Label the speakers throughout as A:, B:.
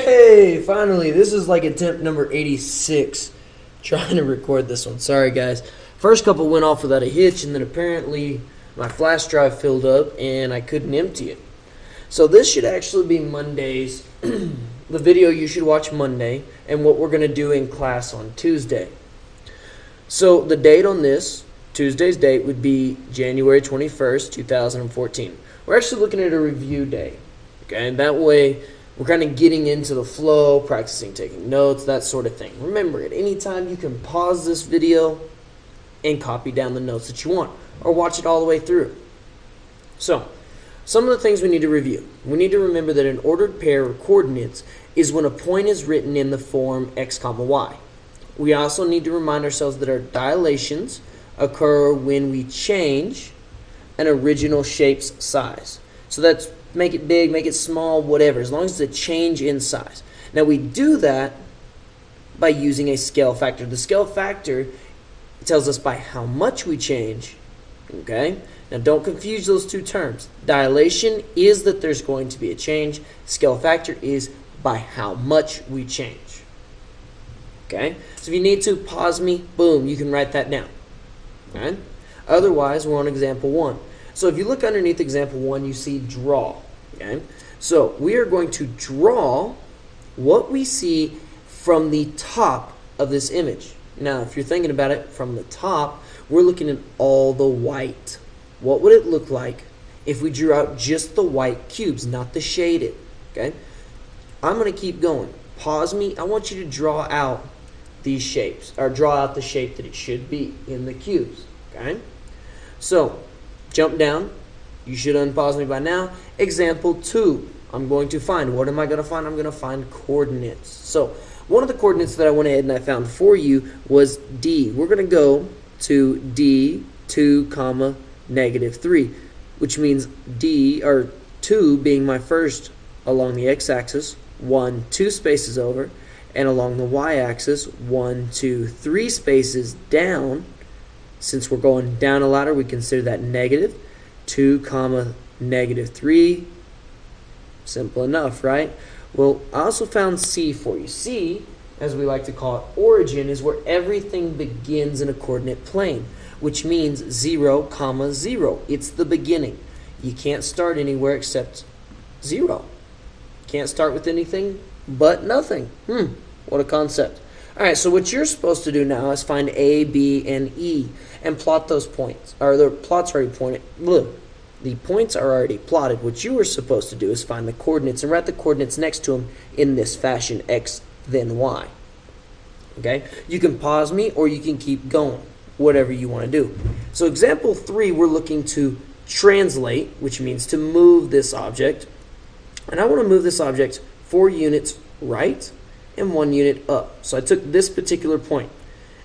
A: Hey, finally, this is like attempt number 86. Trying to record this one. Sorry, guys. First couple went off without a hitch, and then apparently my flash drive filled up and I couldn't empty it. So this should actually be Monday's, the video you should watch Monday, and what we're going to do in class on Tuesday. So the date on this, Tuesday's date, would be January 21st, 2014. We're actually looking at a review day. Okay, and that way we're kind of getting into the flow, practicing taking notes, that sort of thing. Remember, at any time you can pause this video and copy down the notes that you want, or watch it all the way through. So, some of the things we need to review. We need to remember that an ordered pair of coordinates is when a point is written in the form x comma y. We also need to remind ourselves that our dilations occur when we change an original shape's size. So that's make it big, make it small, whatever, as long as it's a change in size. Now we do that by using a scale factor. The scale factor tells us by how much we change. Okay? Now don't confuse those two terms. Dilation is that there's going to be a change. Scale factor is by how much we change. Okay? So if you need to, pause me, boom, you can write that down. Okay? Otherwise, we're on example 1. So if you look underneath example 1, you see draw. Okay? So we are going to draw what we see from the top of this image. Now, if you're thinking about it from the top, we're looking at all the white. What would it look like if we drew out just the white cubes, not the shaded? Okay? I'm going to keep going. Pause me. I want you to draw out these shapes, or draw out the shape that it should be in the cubes. Okay? So, jump down. You should unpause me by now. Example 2. I'm going to find. What am I going to find? I'm going to find coordinates. So, one of the coordinates that I went ahead and I found for you was D. We're going to go to D 2, comma, -3, which means D, or 2 being my first along the x-axis, 1, 2 spaces over, and along the y-axis, 1, 2, 3 spaces down. Since we're going down a ladder, we consider that negative. 2, comma, -3. Simple enough, right? Well, I also found C for you. C, as we like to call it, origin, is where everything begins in a coordinate plane, which means 0, comma, 0. It's the beginning. You can't start anywhere except 0. Can't start with anything but nothing. What a concept. All right, so what you're supposed to do now is find A, B, and E and plot those points. Or the plot's already pointed. Look, the points are already plotted. What you were supposed to do is find the coordinates and write the coordinates next to them in this fashion, X, then Y. Okay? You can pause me or you can keep going, whatever you want to do. So example 3, we're looking to translate, which means to move this object. And I want to move this object 4 units right and 1 unit up. So I took this particular point,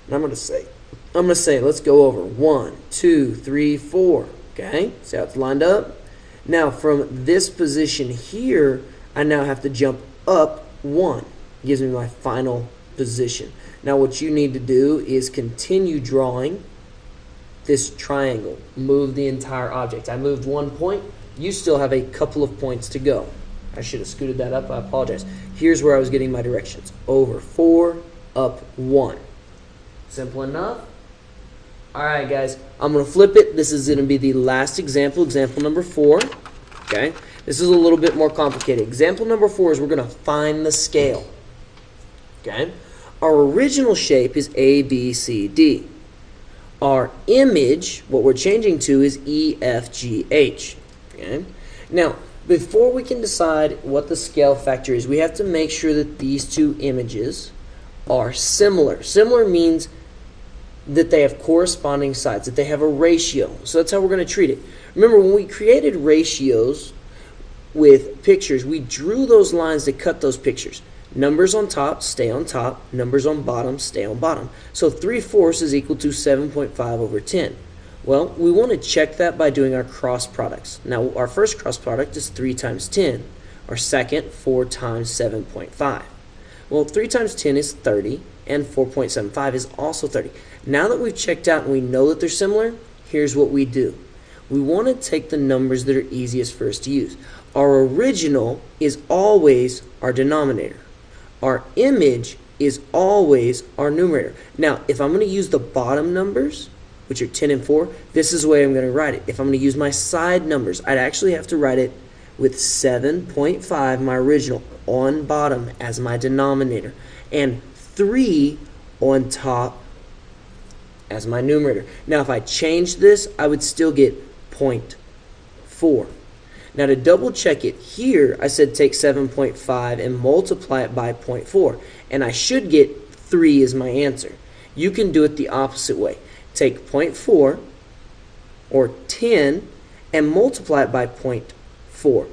A: and I'm going to say, let's go over 1, 2, 3, 4. Okay, see how it's lined up? Now from this position here, I now have to jump up 1. Gives me my final position. Now what you need to do is continue drawing this triangle. Move the entire object. I moved 1 point. You still have a couple of points to go. I should have scooted that up. I apologize. Here's where I was getting my directions. Over 4, up 1. Simple enough? All right, guys. I'm going to flip it. This is going to be the last example, example number 4. Okay? This is a little bit more complicated. Example number 4 is we're going to find the scale. Okay? Our original shape is A, B, C, D. Our image, what we're changing to, is E, F, G, H. Okay? Now, before we can decide what the scale factor is, we have to make sure that these two images are similar. Similar means that they have corresponding sides, that they have a ratio. So that's how we're going to treat it. Remember, when we created ratios with pictures, we drew those lines to cut those pictures. Numbers on top stay on top. Numbers on bottom stay on bottom. So 3/4 is equal to 7.5 over 10. Well, we want to check that by doing our cross products. Now, our first cross product is 3 times 10. Our second, 4 times 7.5. Well, 3 times 10 is 30, and 4.75 is also 30. Now that we've checked out and we know that they're similar, here's what we do. We want to take the numbers that are easiest for us to use. Our original is always our denominator. our image is always our numerator. Now, if I'm going to use the bottom numbers, which are 10 and 4, this is the way I'm going to write it. If I'm going to use my side numbers, I'd actually have to write it with 7.5, my original, on bottom as my denominator, and 3 on top as my numerator. Now, if I change this, I would still get 0.4. Now, to double check it here, I said take 7.5 and multiply it by 0.4, and I should get 3 as my answer. You can do it the opposite way. Take 0.4 or 10 and multiply it by 0.4.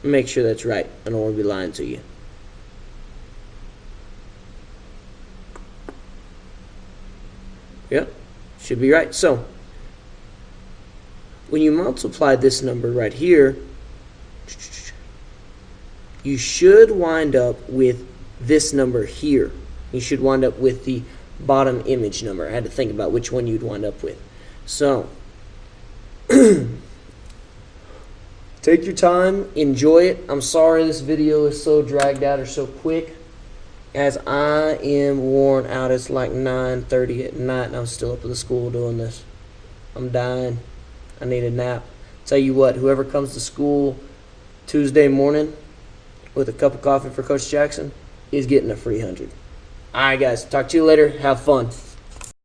A: Make sure that's right. I don't want to be lying to you. Yep, should be right. So, when you multiply this number right here, you should wind up with this number here. You should wind up with the bottom image number. I had to think about which one you'd wind up with. So, take your time, enjoy it. I'm sorry this video is so dragged out or so quick, as I am worn out. It's like 9:30 at night and I'm still up at the school doing this. I'm dying. I need a nap. Tell you what, whoever comes to school Tuesday morning with a cup of coffee for Coach Jackson is getting a free 100. Alright guys, talk to you later. Have fun.